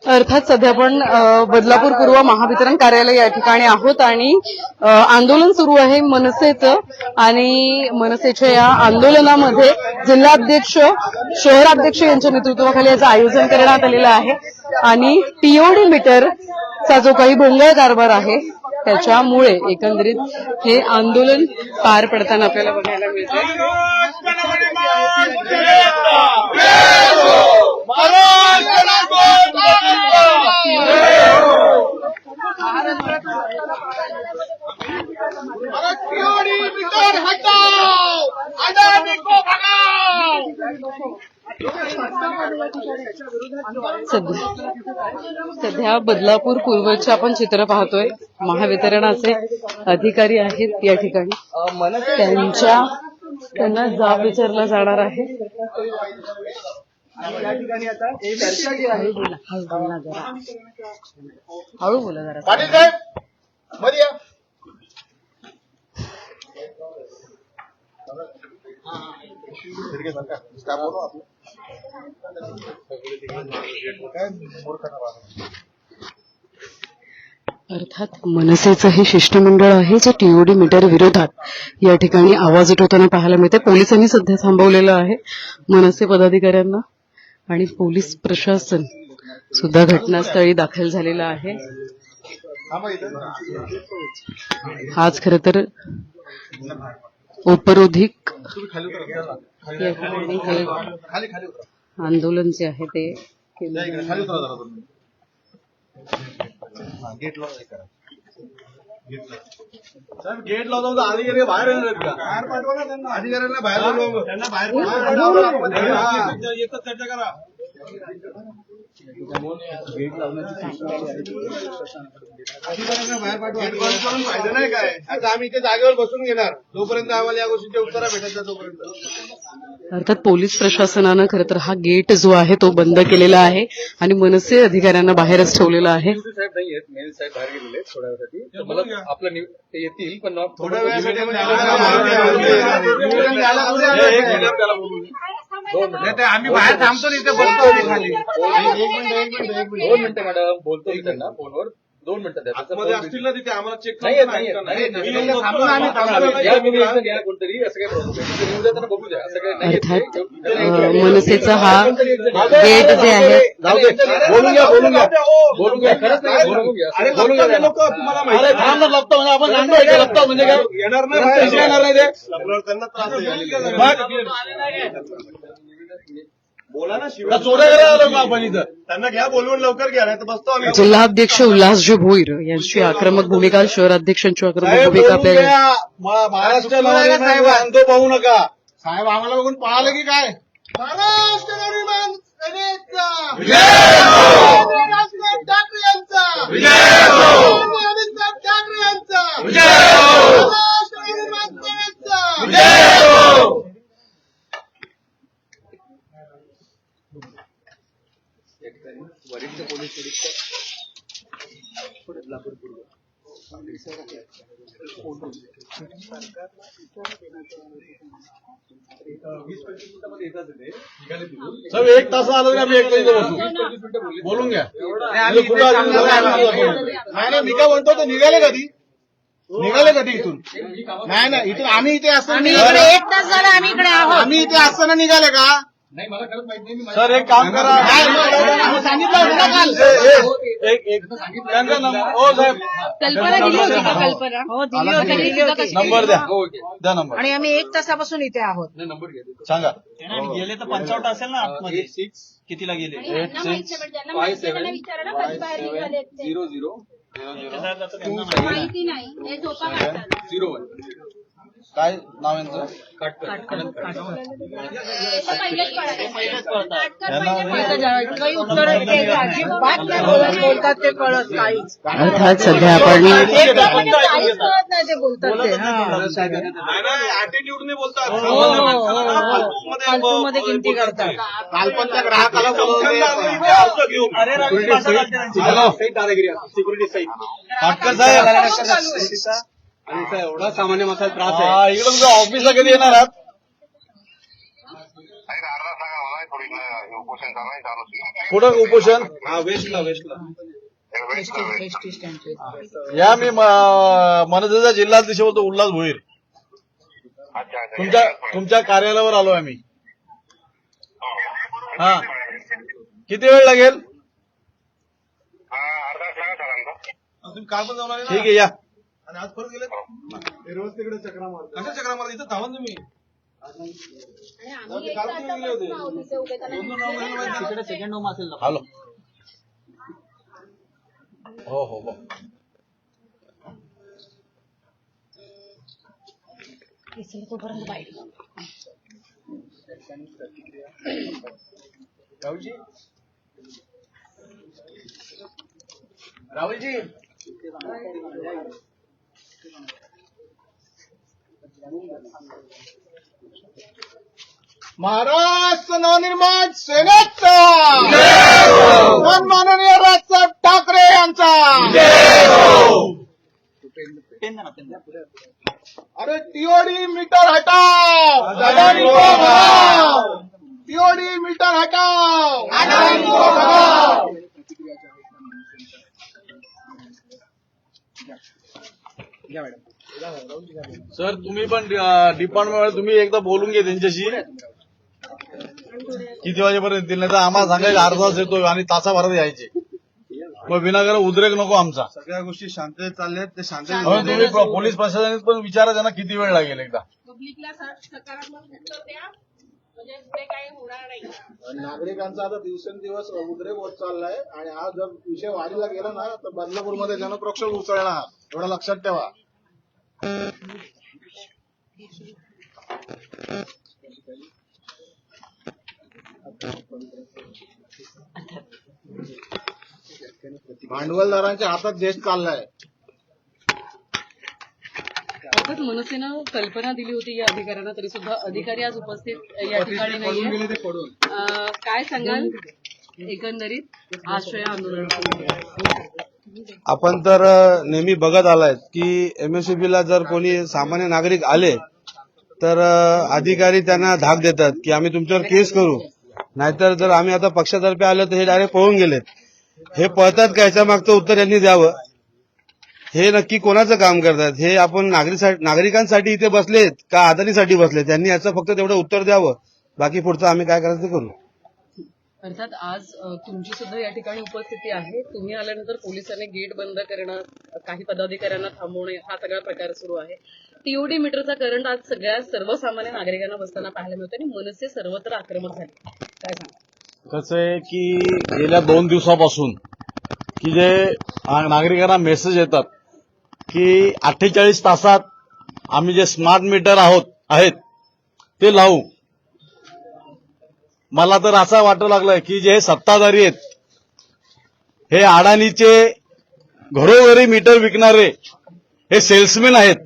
अर्थात सध्या आपण बदलापूर पूर्व महावितरण कार्यालय या ठिकाणी आहोत आणि आंदोलन सुरू आहे मनसेचं आणि मनसेच्या या आंदोलनामध्ये जिल्हाध्यक्ष शहराध्यक्ष यांच्या नेतृत्वाखाली याचं आयोजन करण्यात आलेलं आहे आणि टीओडी मीटरचा जो काही भोंगळ कारभार आहे त्याच्यामुळे एकंदरीत हे आंदोलन पार पडताना आपल्याला बघायला मिळते। सध्या बदलापूर पूर्वचे आपण चित्र पाहतोय। महावितरणाचे अधिकारी आहेत या ठिकाणी, त्यांना जाब विचारला जाणार आहे। या ठिकाणी आता चर्चा जी आहे हळू बोला जरा। पाटील साहेब मध्ये या। अर्थात मनसेचं हे शिष्टमंडळ आहे जे टीओडी मीटर विरोधात या ठिकाणी आवाज उठवताना पाहायला मिळते। पोलिसांनी सध्या थांबवलेलं आहे मनसे पदाधिकाऱ्यांना आणि पोलीस प्रशासन सुद्धा घटनास्थळी दाखल झालेलं आहे। आज खरं तर औपरोधिक आंदोलन जे आहे ते गेट लॉक करा। साहेब गेट लॉक होतं अधिकारी बाहेर येणार का? बाहेर पाठवा ना त्यांना, अधिकाऱ्यांना बाहेर बोलवा, त्यांना बाहेर पाठवा, एकच चर्चा करा। गेट लावण्याची अधिकाऱ्यांना बाहेर पाठवा। गेट बंद करून फायदा नाही काय? आता आम्ही इथे जागेवर बसून घेणार जोपर्यंत आम्हाला या गोष्टीचे उत्तर भेटत नाही तोपर्यंत। अर्थात पोलीस प्रशासनानं खरं तर हा गेट जो आहे तो बंद केलेला आहे आणि मनसे अधिकाऱ्यांना बाहेरच ठेवलेला आहे। साहेब नाही आहेत, मेल साहेब बाहेर गेलेले थोड्या वेळासाठी, मला आपलं ते येतील पण थोड्या वेळासाठी आम्ही बाहेर थांबतो इथे बसतो खाली। 2 मिनिटं मॅडम बोलतो मी त्यांना फोनवर, 2 मिनिटं द्या। असतील ना तिथे आम्हाला चेक कोणतरी असं काही प्रॉब्लेम बघू द्या, असं काही अर्थात मनसेचा हा गेट जे आहे बोलून घ्या बोलून घ्या खरंच नाही बोलून घ्या लोक तुम्हाला माहिती लपतो म्हणजे आपण जाणतो लपतो म्हणजे काय येणार नाही ते त्यांना त्रास बोला ना शिवाय चोऱ्या करायला लोक आपण इथं त्यांना घ्या बोलवून लवकर घ्या नाही तर बसतो आम्ही। जिल्हाध्यक्ष उल्हासजी भोईर यांची आक्रमक भूमिका, शहराध्यक्षांची आक्रमक भूमिका आपल्या महाराष्ट्र अंतो पाहू नका साहेब, आम्हाला बघून पळालं की काय? महाराष्ट्र नवनिर्माण सेनेचा राजनाथ ठाकरे यांचा अमित ठाकरे यांचा महाराष्ट्र नवनिर्माण सेनेचा वरिष्ठ पोलीस निरीक्षक बदलापूर पूर्व सब 1 तास आलो ना, आम्ही 1 बसू बोलून घ्या। नाही मी काय म्हणतो, निघाले कधी इथून? नाही इथून आम्ही इथे असताना 1 तास झाला आम्ही इकडे आहोत। आम्ही इथे असताना निघाले का? नाही मला खरंच माहिती नाही। सर एक काम करा, सांगितलं होतं ना काल, हो साहेब कल्पना दिली होती का? कल्पना हो दिली होती। नंबर द्या नंबर। आणि आम्ही 1 तासापासून इथे आहोत। नंबर घ्या सांगा। गेले तर 55 असेल ना आतमध्ये, कितीला गेले? 86570001 काय नाव यांचं? अर्थात सध्या आपण ऍटिट्यूडने बोलतात, मध्ये किमती करतात। कालपणच्या ग्राहकाला सिक्युरिटी साहेब आणि इथं एवढा सामान्य माणसाला त्रास आहे. हा, इकडे तुमच्या ऑफिसला कधी येणार आहात? कुठं उपोषण? हा, वेस्टला या मी मनसेचा जिल्हाध्यक्ष बोलतो उल्हास भोईर. तुमच्या कार्यालयावर आलो आम्ही. हा, किती वेळ लागेल? तुम्ही काल पण जाऊन आले ना? ठीक आहे, या. आणि आज परत गेले रोज तिकडे चक्रा मारतो. कशा चक्रा मारत? इथं धावा ना तुम्ही. काल पण गेले होते. दोन राऊंड झाले माहिती आहे. सेकंड होम असेल ना. हॅलो. हो हो हो. राहुलजी महाराष्ट्र नवनिर्माण सेनेचा माननीय राजसाहेब ठाकरे यांचा. पेन द्या ना, पेन द्या. अरे टीओडी मीटर हटाओ, अदानी को भगाओ. टीओडी मीटर हटाओ, अदानी को भगाओ. सर, तुम्ही पण डिपार्टमेंट तुम्ही एकदा बोलून घे त्यांच्याशी. किती वाजेपर्यंत येतील? नाही तर आम्हाला सांगायला अर्धा तास येतो आणि तासाभरात यायचे. मग विनाकारण उद्रेक नको आमचा. सगळ्या गोष्टी शांततेत चालल्यात. ते म्हणून तुम्ही पोलीस प्रशासनाने पण विचारा ना किती वेळ लागेल एकदा. पब्लिकला सकारात्मक उत्तर द्या म्हणजे पुढे काही होणार नाही. नागरिकांचा आता दिवसेंदिवस उद्रेक होत चाललाय आणि आज जर विषय वाढीला गेला ना तर बदलापूरमध्ये जनप्रक्षोभ उसळणार. एवढं लक्षात ठेवा. भांडवलदारांच्या हातात देश चाललाय. अर्थात मनसेनं कल्पना दिली होती या अधिकाऱ्यांना, तरी सुद्धा अधिकारी आज उपस्थित या ठिकाणी पडून गेले नाहीये. ते पडून. काय सांगाल एकंदरीत आश्रय आंदोलन? आपण तर नेहमी बघत आलाय की एमएससीबीला जर कोणी सामान्य नागरिक आले तर अधिकारी त्यांना धाक देतात की आम्ही तुमच्यावर केस करू. नाहीतर जर आम्ही आता पक्षातर्फे आलो तर हे डायरेक्ट पळून गेलेत. हे पळतात का याच्या मागचं उत्तर यांनी द्यावं. हे नक्की कोणाचं काम करतात? हे आपण नागरिकांसाठी इथे बसलेत का अदानीसाठी बसलेत? त्यांनी याचं फक्त तेवढं उत्तर द्यावं. बाकी पुढचं आम्ही काय करायचं ते करू. अर्थात आज तुमची सुद्धा या ठिकाणी उपस्थिती आहे. तुम्ही आल्यानंतर पोलिसांनी गेट बंद करणं, काही पदाधिकाऱ्यांना थांबवणे, हा सगळा प्रकार सुरू आहे. टीओडी मीटरचा करंट आज सर्वसामान्य नागरिकांना बसताना पाहायला मिळतो आणि मनसे सर्वत्र आक्रमक झाले. काय सांगा? कसं आहे की गेल्या 2 दिवसापासून की जे नागरिकांना मेसेज येतात की 48 तासात आम्ही जे स्मार्ट मीटर आहेत ते लावू. मला तर असं वाटू लागलंय की जे सत्ताधारी आहेत हे अडाणीचे घरोघरी मीटर विकणारे हे सेल्समॅन आहेत.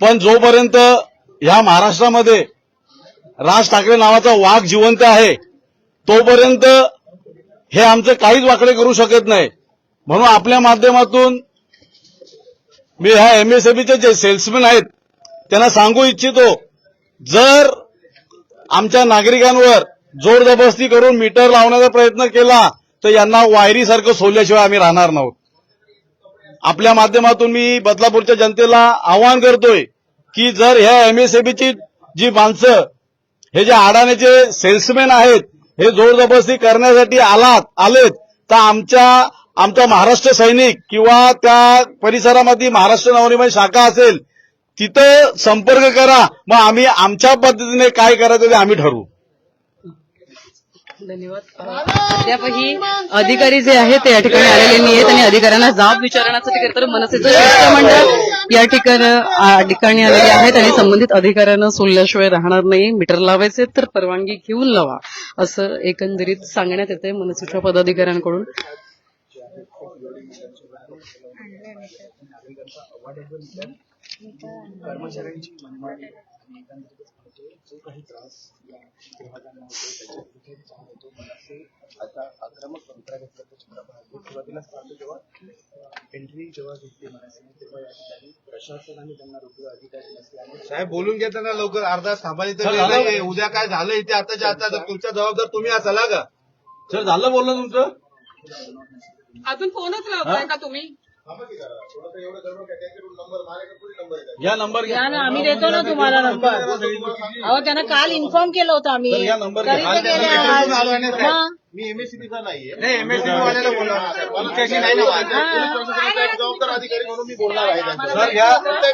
पण जोपर्यंत ह्या महाराष्ट्रामध्ये राज ठाकरे नावाचा वाघ जिवंत आहे तोपर्यंत हे आमचे काहीच वाकडे करू शकत नाही. म्हणून आपल्या माध्यमातून मी ह्या एमएसएबीचे जे सेल्समॅन आहेत त्यांना सांगू इच्छितो, जर आमच्या नागरिकांवर जोर जबरदस्ती करून मीटर लावण्याचा प्रयत्न केला तर यांना वायरीसारखं सोडल्याशिवाय आम्ही राहणार नाहोत. आपल्या माध्यमातून मी बदलापूरच्या जनतेला आवाहन करतोय की जर ह्या एमएसएबीची जी माणसं हे जे अडाणीचे सेल्समॅन आहेत हे जोर जबरदस्ती करण्यासाठी आलेत तर आमचा महाराष्ट्र सैनिक किंवा त्या परिसरामध्ये महाराष्ट्र नवनिर्माण शाखा असेल तिथं संपर्क करा. मग आम्ही आमच्या पद्धतीने काय करायचं ते आम्ही ठरवू. धन्यवाद. अद्यापही अधिकारी जे आहेत ते या ठिकाणी आलेले नाहीयेत आणि अधिकाऱ्यांना जाब विचारण्यासाठी तर मनसेचं शिष्टमंडळ या ठिकाणी आलेले आहेत आणि संबंधित अधिकाऱ्यांना सोडल्याशिवाय राहणार नाही. मीटर लावायचे तर परवानगी घेऊन लावा असं एकंदरीत सांगण्यात येतंय मनसेच्या पदाधिकाऱ्यांकडून. कर्मचाऱ्यांची मनमानी एकंदरीतच पाहतो. जो काही त्रास या विभागांना होतो त्याच्या होतो मनसे आता आक्रमक पवित्रा घेतल्याचं चित्र पाहतो. सुरुवातीलाच पाहतो तेव्हा एंट्री जेव्हा घेतली मनसेने तेव्हा या ठिकाणी प्रशासनाने त्यांना रोखलं, अधिकारी नसल्याने. साहेब बोलून घेताना लवकर अर्धा थांबायला तर वेळ नाहीये. उद्या काय झालं इथे आताच्या आता तर तुमचा जबाबदार तुम्ही असाल का? सर झालं बोलणं तुमचं? अजून फोनच लावताय का तुम्ही? या नंबर घ्या. या ना, आम्ही देतो ना तुम्हाला नंबर. अहो त्यांना काल इन्फॉर्म केलं होतं आम्ही. तर या नंबर तरी ते गेले आज. मग मी एमएससीबीचा नाहीये. नाही एमएससीबी वाल्याला बोलणार तुमच्याशी नाही ना जबाबदार अधिकारी म्हणून मी बोलणार आहे त्यांच्याशी. सर या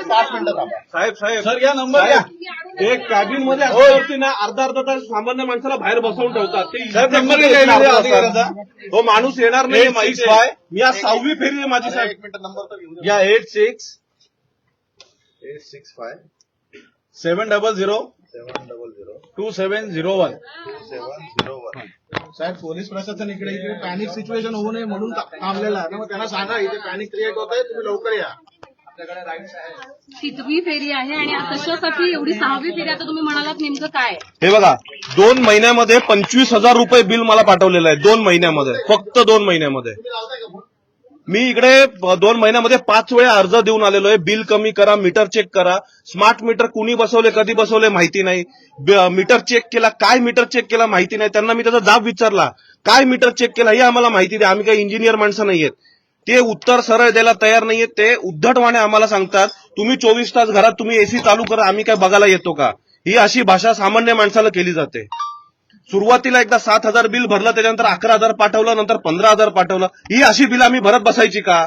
5 मिनिटं थांबा. साहेब सर या नंबर घ्या. एक कॅबिन मध्ये असल्यावरती ना अर्धा तास सामान्य माणसाला बाहेर बसवून ठेवतात. ते साहेब नंबर घ्या. तो माणूस येणार नाही 865. माहिती आहे. मी आज 6वी फेरी आहे माझी साहेब. 1 मिनिट नंबर तर घेऊन या 86 865 700 700 2701. 701. साहेब पोलीस प्रशासन इकडे पॅनिक सिच्युएशन होऊ नये म्हणून थांबलेला आहे ना. मग त्यांना सांगा इथे पॅनिक क्रिएट होत आहे, तुम्ही लवकर या. 7वी फेरी आहे आणि कशासाठी एवढी 6वी फेरी आता तुम्ही म्हणालात नेमकं काय? हे बघा 2 महिन्यामध्ये 25,000 रुपये बिल मला पाठवलेलं आहे. 2 महिन्यामध्ये, फक्त 2 महिन्यामध्ये. मी इकडे 2 महिन्यामध्ये 5 वेळा अर्ज देऊन आलेलो आहे. बिल कमी करा, मीटर चेक करा. स्मार्ट मीटर कुणी बसवले, कधी बसवले माहिती नाही. मीटर चेक केला, काय मीटर चेक केला माहिती नाही. त्यांना मी त्याचा जाब विचारला, काय मीटर चेक केला हे आम्हाला माहिती द्या. आम्ही काही इंजिनियर माणसं नाहीयेत. ते उत्तर सरळ द्यायला तयार नाहीयेत. ते उद्धटवाणे आम्हाला सांगतात तुम्ही 24 तास घरात तुम्ही एसी चालू करा, आम्ही काय बघायला येतो का? ही अशी भाषा सामान्य माणसाला केली जाते. सुरुवातीला एकदा 7,000 बिल भरलं, त्याच्यानंतर 11,000 पाठवलं, नंतर 15,000 पाठवलं. ही अशी बिल आम्ही भरत बसायची का?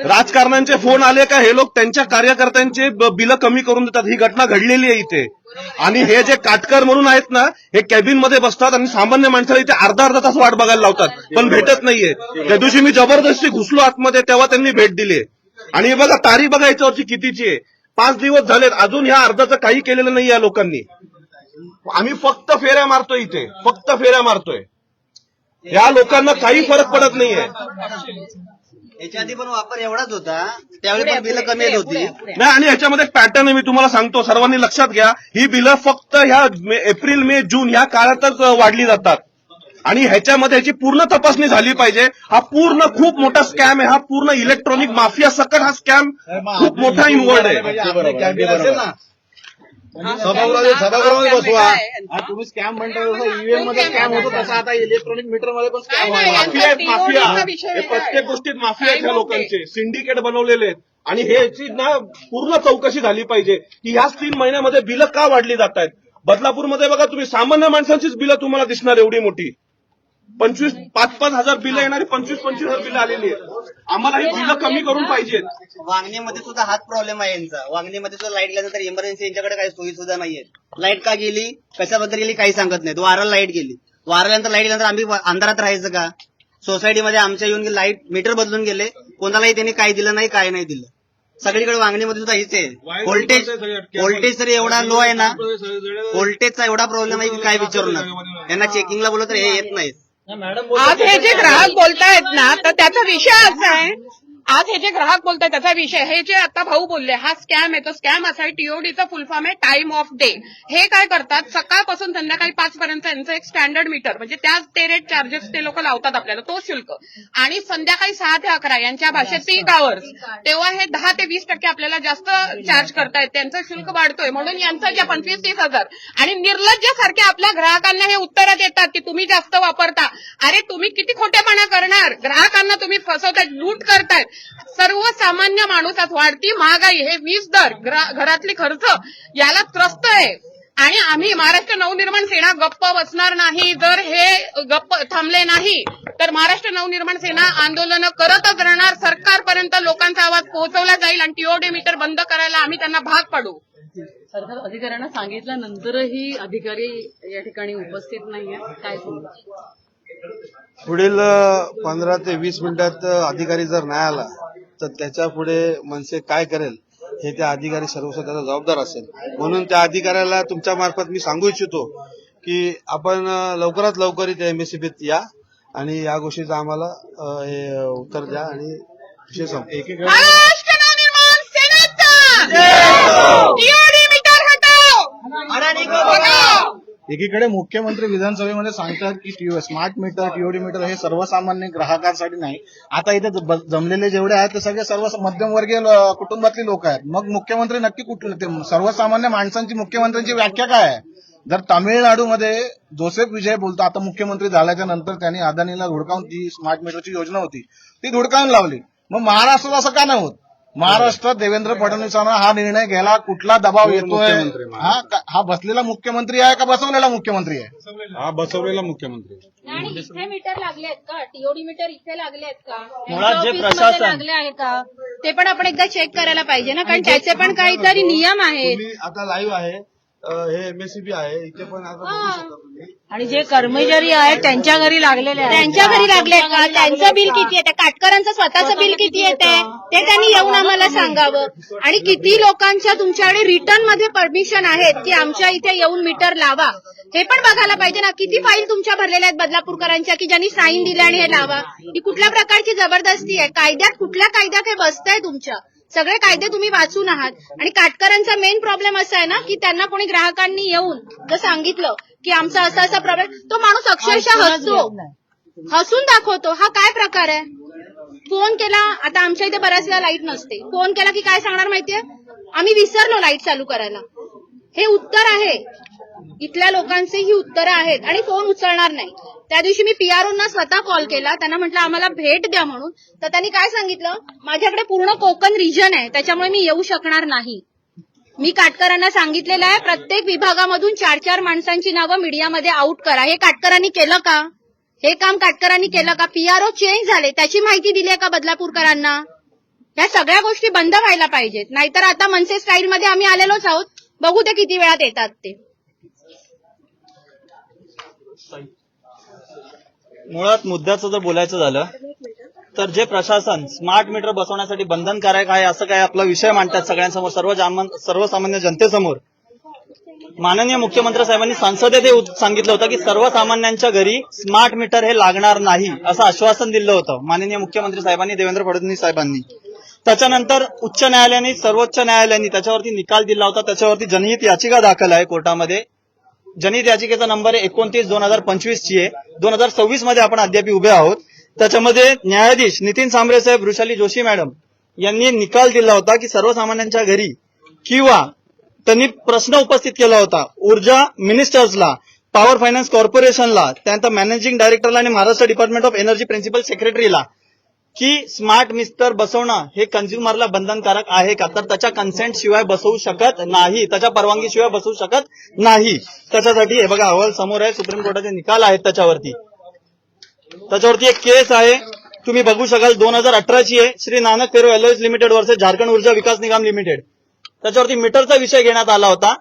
राजकारण्यांचे फोन आले का हे लोक त्यांच्या कार्यकर्त्यांचे बिलं कमी करून देतात. ही घटना घडलेली आहे इथे. आणि हे जे काटकर म्हणून आहेत ना, हे कॅबिन मध्ये बसतात आणि सामान्य माणसाला इथे अर्धा तास वाट बघायला लावतात, पण भेटत नाहीये. त्या दिवशी मी जबरदस्ती घुसलो आतमध्ये, तेव्हा त्यांनी भेट दिली. आणि हे बघा तारीख बघा याच्यावरची कितीची आहे. 5 दिवस झालेत, अजून ह्या अर्जाचं काही केलेलं नाही या लोकांनी. आम्ही फक्त फेऱ्या मारतोय इथे, फक्त फेऱ्या मारतोय. या लोकांना काही फरक पडत नाहीये. याच्या आधी पण वापर एवढाच होता, त्यावेळी पण बिलं कमी येत होती. नाही, आणि ह्याच्यामध्ये एक पॅटर्न आहे, मी तुम्हाला सांगतो, सर्वांनी लक्षात घ्या. ही बिलं फक्त ह्या एप्रिल मे जून ह्या काळातच वाढली जातात. आणि ह्याच्यामध्ये ह्याची पूर्ण तपासणी झाली पाहिजे. हा पूर्ण खूप मोठा स्कॅम आहे. हा पूर्ण इलेक्ट्रॉनिक माफिया सकट हा स्कॅम खूप मोठा इन्व्हॉल्ड आहे. सभागृहामध्ये बसवा. तुम्ही स्कॅम म्हणता ईव्हीएम मध्ये स्कॅम होतो तसा आता इलेक्ट्रॉनिक मीटर मध्ये पण स्कॅम माफिया आहेत, माफिया. हे प्रत्येक गोष्टीत माफिया आहेत ह्या लोकांचे. सिंडिकेट बनवलेले आहेत. आणि ह्याची ना पूर्ण चौकशी झाली पाहिजे की ह्याच 3 महिन्यामध्ये बिलं का वाढली जात आहेत. बदलापूरमध्ये बघा तुम्ही, सामान्य माणसांचीच बिलं तुम्हाला दिसणार एवढी मोठी. 5,000 हजार बिलं येणारी 25,000 बिलं आलेली आहेत. आम्हाला ही बिलं कमी करून पाहिजेत. वांगणीमध्ये सुद्धा हाच प्रॉब्लेम आहे यांचा. वांगणीमध्ये सुद्धा लाईट गेल्यानंतर इमर्जन्सी यांच्याकडे काही सोयी सुद्धा नाहीये. लाईट का गेली, कशाबद्दल गेली काही सांगत नाहीत. वाराला लाईट गेली, वाराल्यानंतर लाईट गेल्यानंतर आम्ही अंधारात राहायचं का? सोसायटीमध्ये आमच्या येऊन लाईट मीटर बदलून गेले, कोणालाही त्यांनी काय दिलं नाही, काय नाही दिलं. सगळीकडे वांगणीमध्ये सुद्धा हीच आहे. व्होल्टेज तर एवढा लो आहे ना, व्होल्टेजचा एवढा प्रॉब्लेम आहे की काय विचारू नका. यांना चेकिंगला बोलत तर हे येत नाहीत. आज हे जे ग्राहक बोलतायत ना, तर त्याचा विषय असा आहे. आज हे जे ग्राहक बोलताय त्याचा विषय, हे जे आता भाऊ बोलले, हा स्कॅम आहे. तो स्कॅम असा आहे, टीओडीचा फुल फॉर्म आहे टाइम ऑफ डे. हे काय करतात, सकाळपासून संध्याकाळी 5 पर्यंत यांचं एक स्टँडर्ड मीटर, म्हणजे त्याच ते रेट चार्जेस ते लोक लावतात आपल्याला, तो शुल्क. आणि संध्याकाळी 6 ते 11 यांच्या भाषेत पीक आवर्स, तेव्हा हे 10 ते 20% आपल्याला जास्त चार्ज करतायत. त्यांचं शुल्क वाढतोय म्हणून यांचं जे 25-30 हजार. आणि निर्लज्जासारखे आपल्या ग्राहकांना हे उत्तरं देतात की तुम्ही जास्त वापरता. अरे तुम्ही किती खोटेपणा करणार, ग्राहकांना तुम्ही फसवताय, लूट करतायत. सर्वसामान्य माणूस, आज वाढती महागाई, हे वीज दर, घरातली खर्च याला त्रस्त आहे. आणि आम्ही महाराष्ट्र नवनिर्माण सेना गप्प बसणार नाही. जर हे गप्प थांबले नाही तर महाराष्ट्र नवनिर्माण सेना आंदोलनं करतच राहणार. सरकारपर्यंत लोकांचा आवाज पोहोचवला जाईल आणि टीओडी मीटर बंद करायला आम्ही त्यांना भाग पाडू. सरकार अधिकाऱ्यांना सांगितल्यानंतरही अधिकारी या ठिकाणी उपस्थित नाहीये, काय सांगू? पुढील 15 ते 20 मिनिटात अधिकारी जर नाही आला तर त्याच्या पुढे मनसे काय करेल हे त्या अधिकारी सर्वस्व त्याचा जबाबदार असेल. म्हणून त्या अधिकाऱ्याला तुमच्या मार्फत मी सांगू इच्छितो की आपण लवकरात लवकर इथे एमएससीबीत या आणि या गोष्टीचं आम्हाला हे उत्तर द्या आणि विषय संपला. महाराष्ट्र नवनिर्माण एकीकडे मुख्यमंत्री विधानसभेमध्ये सांगतात की स्मार्ट मीटर, टीओडी मीटर हे सर्वसामान्य ग्राहकांसाठी नाही. आता इथे जमलेले जेवढे आहेत ते सगळे सर्व मध्यमवर्गीय कुटुंबातली लोक आहेत. मग मुख्यमंत्री नक्की कुठले? ते सर्वसामान्य माणसांची मुख्यमंत्र्यांची व्याख्या काय आहे? जर तामिळनाडूमध्ये जोसेफ विजय बोलतो, आता मुख्यमंत्री झाल्याच्या नंतर त्यांनी अदानीला धुडकावून ती स्मार्ट मीटरची योजना होती ती धुडकावून लावली. मग महाराष्ट्रात असं का नाही होत? महाराष्ट्रात देवेंद्र फडणवीसांना हा निर्णय घ्यायला कुठला दबाव येतोय? हा बसलेला मुख्यमंत्री आहे का बसवलेला मुख्यमंत्री आहे? हा बसवलेला मुख्यमंत्री. आणि इथे मीटर लागले आहेत का? टीओडी मीटर इथे लागले आहेत का? मुळात जे ऑफिसमध्ये प्रशासन- लागले आहे का? ते पण आपण एकदा चेक करायला पाहिजे ना, कारण त्याचे पण काहीतरी नियम आहेत. तुम्ही आता लाईव्ह आहे, हे एमएससीबी आहे, इथे पण आता बघू शकता तुम्ही. आणि जे कर्मचारी आहेत त्यांच्या घरी लागलेले आहेत. त्यांच्या घरी लागले का? त्यांचं बिल किती येते? काटकरांचं स्वतःचं बिल किती येते ते त्यांनी येऊन आम्हाला सांगावं. आणि किती लोकांच्या तुमच्याकडे रिटर्न मध्ये परमिशन आहेत की आमच्या इथे येऊन मीटर लावा, हे पण बघायला पाहिजे ना. किती फाईल तुमच्या भरलेल्या आहेत बदलापूरकरांच्या की ज्यांनी साईन दिले आणि हे लावा? ही कुठल्या प्रकारची जबरदस्ती आहे? कायद्यात कुठल्या कायद्यात हे बसतंय? तुमच्या सगळे कायदे तुम्ही वाचून आहात. आणि काटकरांचा मेन प्रॉब्लेम असा आहे ना की त्यांना कोणी ग्राहकांनी येऊन जर सांगितलं की आमचा असा प्रॉब्लेम, तो माणूस अक्षरशः हसून दाखवतो. हा काय प्रकार आहे? फोन केला, आता आमच्या इथे बऱ्याच वेळा लाईट नसते, फोन केला की काय सांगणार माहितीये? आम्ही विसरलो लाईट चालू करायला. हे उत्तर आहे, इथल्या लोकांचे ही उत्तरं आहेत. आणि फोन उचलणार नाही. त्या दिवशी मी पीआरओना स्वतः कॉल केला, त्यांना म्हटलं आम्हाला भेट द्या म्हणून. तर त्यांनी काय सांगितलं, माझ्याकडे पूर्ण कोकण रिजन आहे त्याच्यामुळे मी येऊ शकणार नाही. मी काटकरांना सांगितलेलं आहे प्रत्येक विभागामधून 4-4 माणसांची नावं मीडियामध्ये आउट करा. हे काटकरांनी केलं का? हे काम काटकरांनी केलं का? पीआरओ चेंज झाले त्याची माहिती दिली आहे का बदलापूरकरांना? या सगळ्या गोष्टी बंद व्हायला पाहिजेत. नाहीतर आता मनसे स्टाईलमध्ये आम्ही आलेलोच आहोत, बघू ते किती वेळात येतात ते. मुळात मुद्द्याचं जर बोलायचं झालं तर जे प्रशासन स्मार्ट मीटर बसवण्यासाठी बंधनकारक आहे असं काय आपला विषय मांडतात सगळ्यांसमोर, सर्वसामान्य जनतेसमोर. माननीय मुख्यमंत्री साहेबांनी संसदेत हे सांगितलं होतं की सर्वसामान्यांच्या घरी स्मार्ट मीटर हे लागणार नाही असं आश्वासन दिलं होतं माननीय मुख्यमंत्री साहेबांनी, देवेंद्र फडणवीस साहेबांनी. त्याच्यानंतर उच्च न्यायालयाने, सर्वोच्च न्यायालयाने त्याच्यावरती निकाल दिला होता. त्याच्यावरती जनहित याचिका दाखल आहे कोर्टामध्ये. जनहित याचिकेचा नंबर 29/2025 ची आहे. 2026 मध्ये आपण अद्याप उभे आहोत. त्याच्यामध्ये न्यायाधीश नितीन सांबरे साहेब, वृषाली जोशी मॅडम यांनी निकाल दिला होता की सर्वसामान्यांच्या घरी, किंवा त्यांनी प्रश्न उपस्थित केला होता ऊर्जा मिनिस्टर्सला, पॉवर फायनान्स कॉर्पोरेशनला, त्यानंतर मॅनेजिंग डायरेक्टरला आणि Maharashtra department of energy principal सेक्रेटरीला की स्मार्ट मीटर बसवणं हे कन्झ्युमरला बंधनकारक आहे का? तर त्याच्या कन्सेंट शिवाय बसवू शकत नाही, त्याच्या परवानगीशिवाय बसवू शकत नाही. त्याच्यासाठी हे बघा अहवाल समोर आहे, सुप्रीम कोर्टाचे निकाल आहेत त्याच्यावरती. एक केस आहे, तुम्ही बघू शकाल, 2018 आहे, Shri Nanak ferro alloys limited versus Jharkhand Urja Vikas निगम लिमिटेड. त्याच्यावरती मीटरचा विषय घेण्यात आला होता.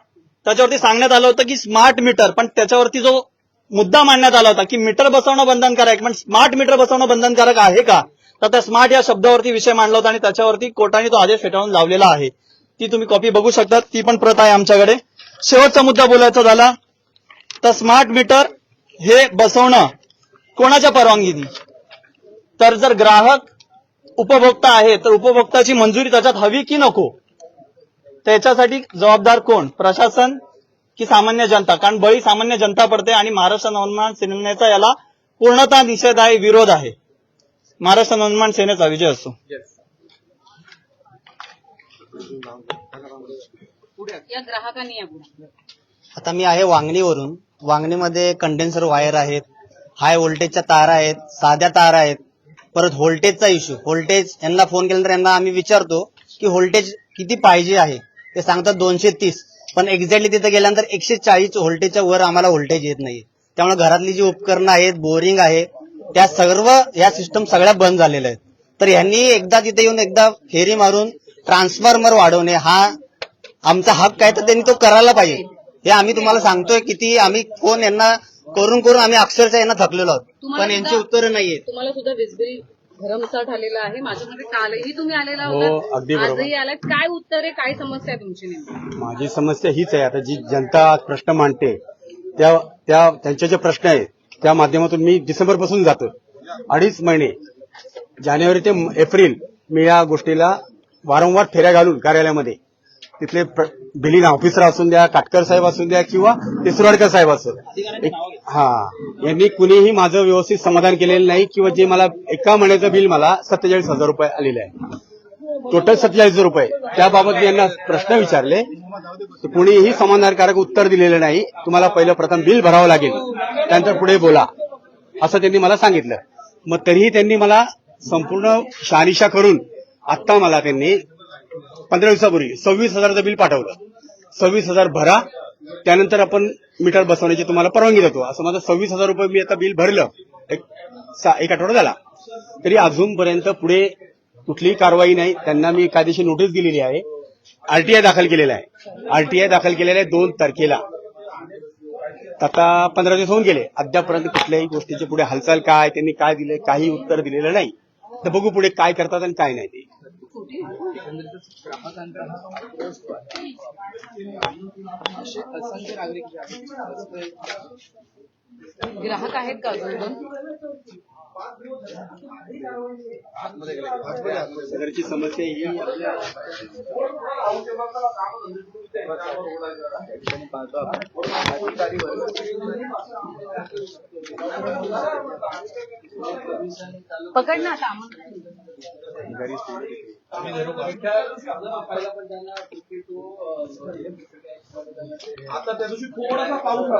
त्याच्यावरती सांगण्यात आलं होतं की स्मार्ट मीटर, पण त्याच्यावरती जो मुद्दा मांडण्यात आला होता की मीटर बसवणं बंधनकारक, पण स्मार्ट मीटर बसवणं बंधनकारक आहे का? तर त्या स्मार्ट या शब्दावरती विषय मांडला होता आणि त्याच्यावरती कोर्टाने तो आदेश फेटाळून लावलेला आहे. ती तुम्ही कॉपी बघू शकता, ती पण प्रत आहे आमच्याकडे. शेवटचा मुद्दा बोलायचा झाला तर स्मार्ट मीटर हे बसवणं कोणाच्या परवानगीने? तर जर ग्राहक उपभोक्ता आहे तर उपभोक्ताची मंजुरी त्याच्यात हवी की नको? त्याच्यासाठी जबाबदार कोण? प्रशासन की सामान्य जनता? कारण बळी सामान्य जनता पडते आणि महाराष्ट्र नवनिर्माण सेनेचा याला पूर्णतः निषेध आहे, विरोध आहे. महाराष्ट्र नवनिर्माण सेनेचा विजय असो. या ग्राहकांनी आता मी आहे वांगणीवरून. वांगणीमध्ये कंडेन्सर वायर आहेत, हाय व्होल्टेजच्या तारा आहेत, साध्या तारा आहेत, परत व्होल्टेजचा इश्यू. व्होल्टेज यांना फोन केल्यानंतर यांना आम्ही विचारतो की व्होल्टेज किती पाहिजे आहे, ते सांगतात 230, पण एक्झॅक्टली तिथे गेल्यानंतर 140 व्होल्टेजच्या वर आम्हाला व्होल्टेज येत नाही. त्यामुळे घरातली जी उपकरणं आहेत, बोरिंग आहे, त्या सर्व या सिस्टम सगळ्या बंद झालेल्या आहेत. तर यांनी एकदा तिथे येऊन एकदा फेरी मारून ट्रान्सफॉर्मर वाढवणे हा आमचा हक्क आहे, तर त्यांनी तो करायला पाहिजे. हे आम्ही तुम्हाला सांगतोय, किती आम्ही फोन यांना करून आम्ही अक्षरशः यांना थकलेलो आहोत, पण यांची उत्तरं नाहीयेत. तुम्हाला सुद्धा वीज बिल भरमसाठ आलेलं आहे. माझ्यामध्ये कालही तुम्ही आलेला हो, होता, अगदी बरोबर. आजही आलात. काय उत्तर आहे, काय समस्या आहे तुमची नेमकी? माझी समस्या हीच आहे. आता जी जनता प्रश्न मांडते त्यांचे जे प्रश्न आहेत त्या माध्यमातून मी डिसेंबरपासून जातो. 2.5 महिने, जानेवारी ते एप्रिल मी या गोष्टीला वारंवार फेऱ्या घालून कार्यालयामध्ये तिथले बिलिंग ऑफिसर असून द्या, काटकर साहेब असून द्या किंवा तिसरवाडकर साहेब असून यांनी कुणीही माझं व्यवस्थित समाधान केलेलं नाही किंवा जे मला एका महिन्याचं बिल मला 47,000 रुपये आलेलं आहे, टोटल 47,000 रुपये. त्याबाबत मी यांना प्रश्न विचारले तर कुणीही समाधानकारक उत्तर दिलेलं नाही. तुम्हाला पहिलं प्रथम बिल भरावं लागेल, त्यानंतर पुढे बोला, असं त्यांनी मला सांगितलं. मग तरीही त्यांनी मला संपूर्ण शहानिशा करून आत्ता मला त्यांनी 15 दिवसापूर्वी 26,000चं बिल पाठवलं. 26,000 भरा, त्यानंतर आपण मीटर बसवण्याची तुम्हाला परवानगी देतो, असं माझं 26,000 रुपये मी आता बिल भरलं. एक आठवडा झाला, तरी अजूनपर्यंत पुढे कुठलीही कारवाई नाही. त्यांना मी कायदेशीर नोटीस दिलेली आहे, आरटीआय दाखल केलेला आहे. आरटीआय दाखल केलेला आहे 2 तारखेला. आता 15 दिवस होऊन गेले, अद्यापर्यंत कुठल्याही गोष्टीची पुढे हालचाल काय, त्यांनी काय दिले, काही उत्तर दिलेलं नाही. तर बघू पुढे काय करतात आणि काय नाही ते. असंख्य नागरिक ग्राहक आहेत का अजून? सदरची समस्या ही पकड ना आता. आता त्या दिवशी थोडासा पाऊस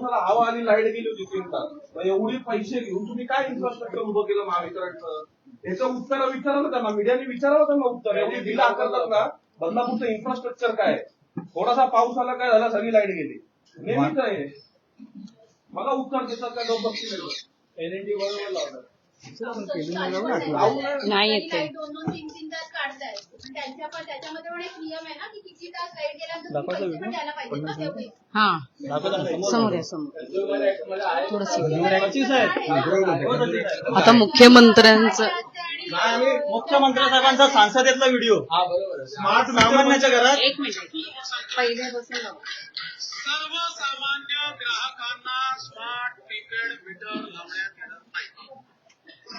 आला, हवा आली, लाईट गेली होती 3 तास. मग एवढे पैसे घेऊन तुम्ही काय इन्फ्रास्ट्रक्चर उभं केलं महावितरणचं? याचं उत्तर विचारा ना त्यांना, मीडियाने विचारावं त्यांना उत्तर. एवढी बिल आकारतात ना, बदलापूरचं इन्फ्रास्ट्रक्चर काय? थोडासा पाऊस आला, काय झाला, सगळी लाईट गेली. नेहमीच आहे. मला उत्तर देतात का लोक बघतील एनएनटी बरोबर लावतात नाही येते. 2-3 तास काढतायत, त्याच्यामध्ये पण एक नियम आहे ना की किती तास लाईट गेल्यानंतर पैसे पण द्यायला पाहिजे ना तेवढे. हा समोर आहे, समोर थोडस. आता मुख्यमंत्र्यांचं मुख्यमंत्री साहेबांचा संसदेतला व्हिडिओ स्मार्ट सामान्याच्या घरात. एक मिनिट पहिले बसून सर्वसामान्य ग्राहकांना स्मार्ट प्रीपेड मीटर लावण्यात येणार नाही.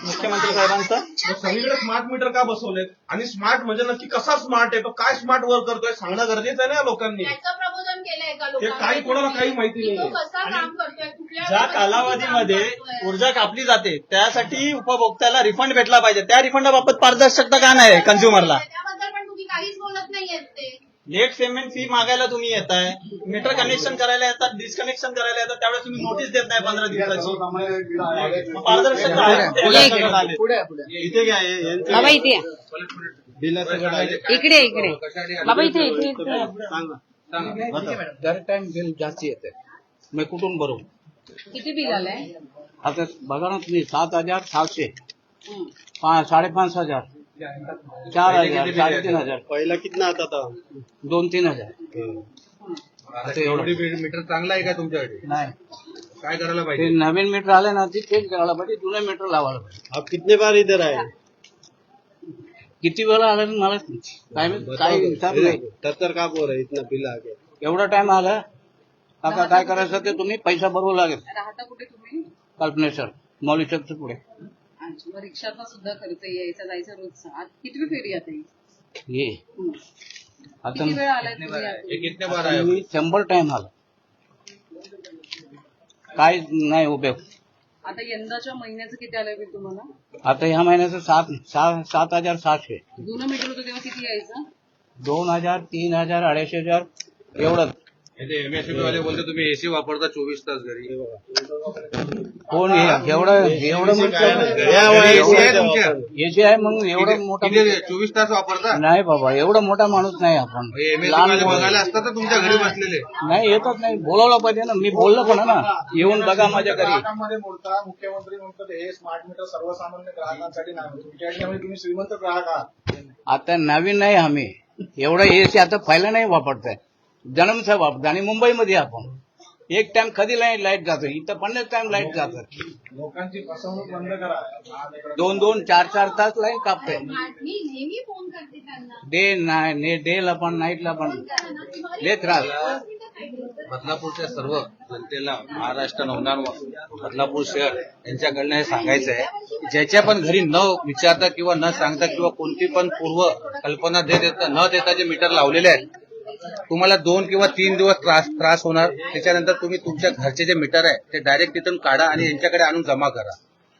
मुख्यमंत्री साहेबांचा सगळीकडे स्मार्ट मीटर का बसवलेत आणि स्मार्ट म्हणजे नक्की कसा स्मार्ट आहे, तो काय स्मार्ट वर्क करतोय सांगणं गरजेचं आहे ना लोकांनी. त्याचं प्रबोधन केलंय का हे लोकांना? काही कोणाला काही माहिती की तो नाही. कसा काम करतोय, कुठल्या ज्या कालावधीमध्ये ऊर्जा कापली जाते त्यासाठी उपभोक्त्याला रिफंड भेटला पाहिजे, त्या रिफंडाबाबत पारदर्शकता का नाही कन्झ्युमरला? त्याबद्दल पण तुम्ही काहीच बोलत नाहीयेत. ते लेट पेमेंट फी मागायला तुम्ही येताय, मीटर कनेक्शन करायला येतात, डिस्कनेक्शन करायला येतात, त्यावेळेस तुम्ही नोटीस देत नाही 15 दिवसाची. पारदर्शकता आहे. इथे काय आहे? बाबा इथे या. इकडे बाबा इथे दर टाइम बिल जास्त येते, मी कुठून भरू? किती बिल आलंय? आता बघा ना तुम्ही, 7,700, 5,500, 4,000, 3,500, पहिला कितना आता था? 2-3,000. आता एवढी मीटर चांगला आहे का तुमच्याकडे? नाही, काय करायला ते पाहिजे? नवीन मीटर आले ना, ते चेंज करायला पाहिजे, जुने मीटर लावायला पाहिजे. आप कितने बार इधर आए? किती वेळा आलं मला काय हिसाब नाही. तत्तर का बोल रहे इतना बिल आ गया? एवढा टाइम आला, आता काय करायचं ते तुम्ही पैसा भरावा लागेल. राहता कुठे तुम्ही? कल्पनेश्वर मौलिकच्या पुढे. अच्छा, मग रिक्षाचा सुद्धा खर्च यायचा जायचा रोजचा. आज किती फेरी आता ही? ये आता किती वेळ आलाय तुम्ही? हे कितने बार आहे? मी 100 टाइम आला, काय नाही उपयोग. आता यंदाच्या महिन्याचं किती आलंय बिल तुम्हाला? आता ह्या महिन्याचं 7,700. जुनं मीटर होतं तेव्हा किती यायचं? 2,000, 3,000, 2,500 एवढं. एमएसपी वाले बोलते तुम्ही एसी वापरता 24 तास घरी. कोण एवढं एसी आहे मग एवढं मोठा 24 तास वापरता? नाही बाबा, एवढा मोठा माणूस नाही आपण. एमएसपी वाले बघायला असतात तर तुमच्या घरी बसलेले. नाही येतच नाही, बोलावलं पाहिजे ना. मी बोललो पण ना, येऊन बघा माझ्या घरी. ग्राहकांमध्ये बोलता मुख्यमंत्री म्हणतात हे स्मार्ट मीटर सर्वसामान्य ग्राहकांसाठी नाही. तुमच्याकडे तुम्ही श्रीमंत ग्राहक आहात. आता नवीन नाही आम्ही, एवढं एसी आता पहिला नाही वापरताय, जन्मचा वापरतो. आणि मुंबईमध्ये आपण एक टाइम कधी लाईट जातो, इथं 50 टाइम लाईट जातात. लोकांची फसवणूक बंद करा. 2-2, 4-4 तास लाईट कापते. मी नेहमी फोन करते त्यांना. डेला पण नाईटला पण लय त्रास. बदलापूरच्या सर्व जनतेला महाराष्ट्र नवनार बदलापूर शहर यांच्याकडनं हे सांगायचं आहे की ज्याच्या पण घरी न विचारता किंवा न सांगता किंवा कोणती पण पूर्व कल्पना न देता जे मीटर लावलेले आहेत, तुम्हाला 2 किंवा 3 दिवस त्रास होणार. त्याच्यानंतर तुम्ही तुमच्या घरचे जे मीटर आहे ते डायरेक्ट तिथून काढा आणि यांच्याकडे आणून जमा करा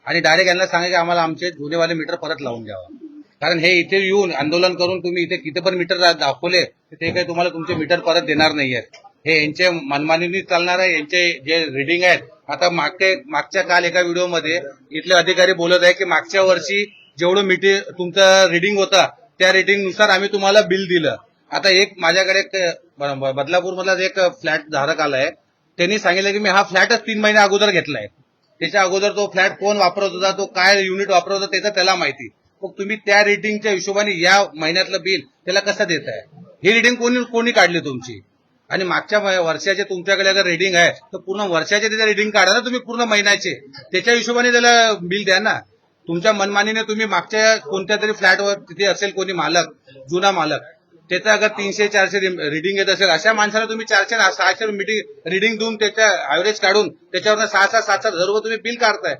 आणि डायरेक्ट यांना सांगा की आम्हाला आमचे जुनेवाले मीटर परत लावून द्यावा. कारण हे इथे येऊन आंदोलन करून तुम्ही इथे किती पण मीटर दाखवले ते काही तुम्हाला तुमचे मीटर परत देणार नाहीयेत. हे यांचे मनमानीने चालणार आहे. यांचे जे रिडिंग आहेत, आता मागच्या काल एका व्हिडिओमध्ये इथले अधिकारी बोलत आहे की मागच्या वर्षी जेवढं मीटर तुमचं रिडिंग होता त्या रिडिंगनुसार आम्ही तुम्हाला बिल दिलं. आता एक माझ्याकडे बदलापूरमधला एक फ्लॅट धारक आलाय, त्यांनी सांगितलं की मी हा फ्लॅटच 3 महिन्या अगोदर घेतलाय. त्याच्या अगोदर तो फ्लॅट कोण वापरत होता, तो काय युनिट वापरत होता त्याचं त्याला माहिती. मग तुम्ही त्या रेटिंगच्या हिशोबाने या महिन्यातलं बिल त्याला कसं देताय? ही रिडिंग कोणी काढली तुमची? आणि मागच्या वर्षाचे तुमच्याकडे अगर रिडिंग आहे तर पूर्ण वर्षाचे त्याचे रिडिंग काढा ना तुम्ही, पूर्ण महिन्याचे. त्याच्या हिशोबाने त्याला बिल द्या ना. तुमच्या मनमानीने तुम्ही मागच्या कोणत्या तरी फ्लॅटवर तिथे असेल कोणी मालक, जुना मालक, त्याचं अगर 300-400 रिडिंग येत असेल, अशा माणसाला तुम्ही 400-600 रिडिंग देऊन त्याच्या ऍव्हरेज काढून त्याच्यावर 6,000-7,000 हजार तुम्ही बिल काढताय.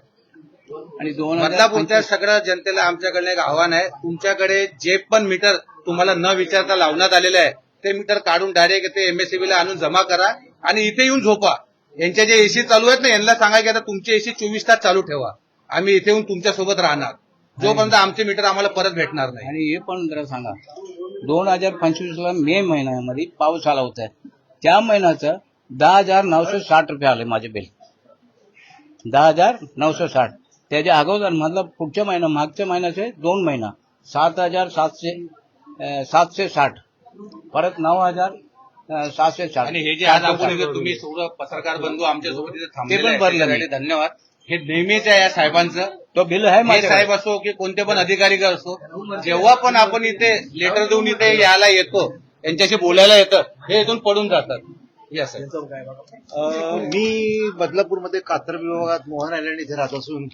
आणि बदलापूरच्या सगळ्या जनतेला आमच्याकडे एक आव्हान आहे, तुमच्याकडे जे पण मीटर तुम्हाला न विचारता लावण्यात आलेले आहे ते मीटर काढून डायरेक्ट ते एमएससीबीला आणून जमा करा आणि इथे येऊन झोपा. यांचे जे एसी चालू आहेत ना, यांना सांगा की आता तुमचे एसी 24 तास चालू ठेवा, आम्ही इथे येऊन तुमच्यासोबत राहणार जोपर्यंत आमचे मीटर आम्हाला परत भेटणार नाही. आणि हे पण जरा सांगा, 2025ला मे महिन्यामध्ये पाऊस आला होता, त्या महिन्याचं 10,960 रुपये आले माझे बिल, 10,960. त्याच्या अगोदर मतलब पुढच्या महिना मागच्या महिन्याचे 2 महिना 7,760, परत 9,760. आणि हे जे आज आपण इथे तुम्ही सर्व पत्रकार बंधू आमच्यासोबत इथे थांबलेले आहेत, त्याच्यासाठी धन्यवाद. हे नेहमीच आहे या साहेबांचं. तो बिल आहे हे माझ्याकडे. साहेब असो की कोणते पण अधिकारी असो, जेव्हा पण आपण इथे लेटर देऊन इथे यायला येतो, यांच्याशी बोलायला येतं, हे इथून पडून जातात. यस मी बदलापूरमध्ये कातर विभागात मोहन आयलंड इथे राहत असून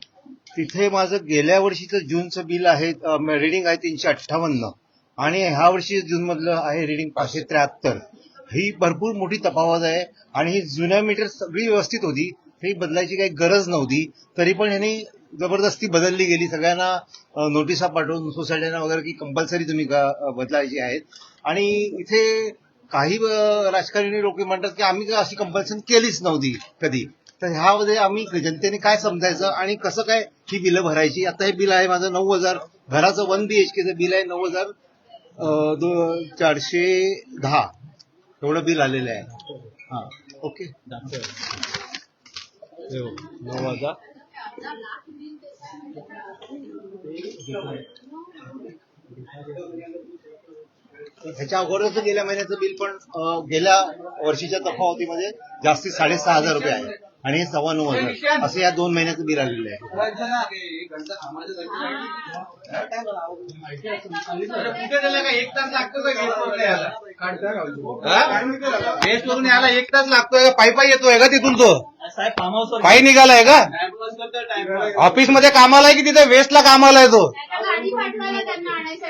तिथे माझं गेल्या वर्षीचं जूनचं बिल आहे, रिडिंग आहे 358 आणि ह्या वर्षी जून मधलं आहे रिडिंग 573. ही भरपूर मोठी तफावत आहे आणि ही जुन्या मीटर सगळी व्यवस्थित होती, ही बदलायची काही गरज नव्हती. तरी पण यांनी जबरदस्ती बदलली गेली, सगळ्यांना नोटिसा पाठवून सोसायट्यांना वगैरे की कंपल्सरी तुम्ही बदलायची आहेत. आणि इथे काही राजकारणी लोक म्हणतात की आम्ही अशी कंपल्सन केलीच नव्हती कधी. तर ह्यामध्ये आम्ही जनतेने काय समजायचं आणि कसं काय ही बिलं भरायची? आता हे बिल आहे माझं 9,000, घराचं 1 BHKचं बिल आहे 9,410 एवढं बिल आलेलं आहे. हा ओके. 9,000. ह्याच्या अगोदरचं गेल्या महिन्याचं बिल पण गेल्या वर्षीच्या तफावतीमध्ये जास्तीत 6,500 रुपये आहे आणि हे 9,900 असं या 2 महिन्याचं बिल आलेलं आहे. एक तास लागतो का वेस्ट करून यायला? 1 तास लागतोय का? पायी येतोय का तिथून? तो साहेब फार्म हाऊसवर पायी निघालाय का? ऑफिसमध्ये कामाला आहे की तिथे वेस्टला कामाला आहे तो?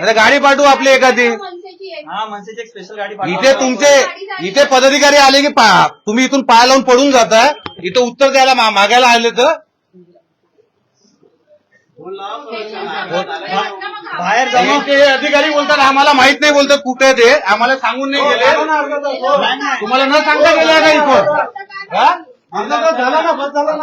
अरे गाडी पाठवू आपली एखादी. हा मनसेची एक स्पेशल गाडी इथे तुमचे इथे पदाधिकारी आले की तुम्ही इथून पाय लावून पडून जाता, इथं उत्तर द्यायला मागायला आले तर बाहेर ते अधिकारी बोलतात आम्हाला माहित नाही, बोलतात कुठे ते आम्हाला सांगून नाही गेले. तुम्हाला न सांगता गेले का इथं? झाला ना, बस झाला ना.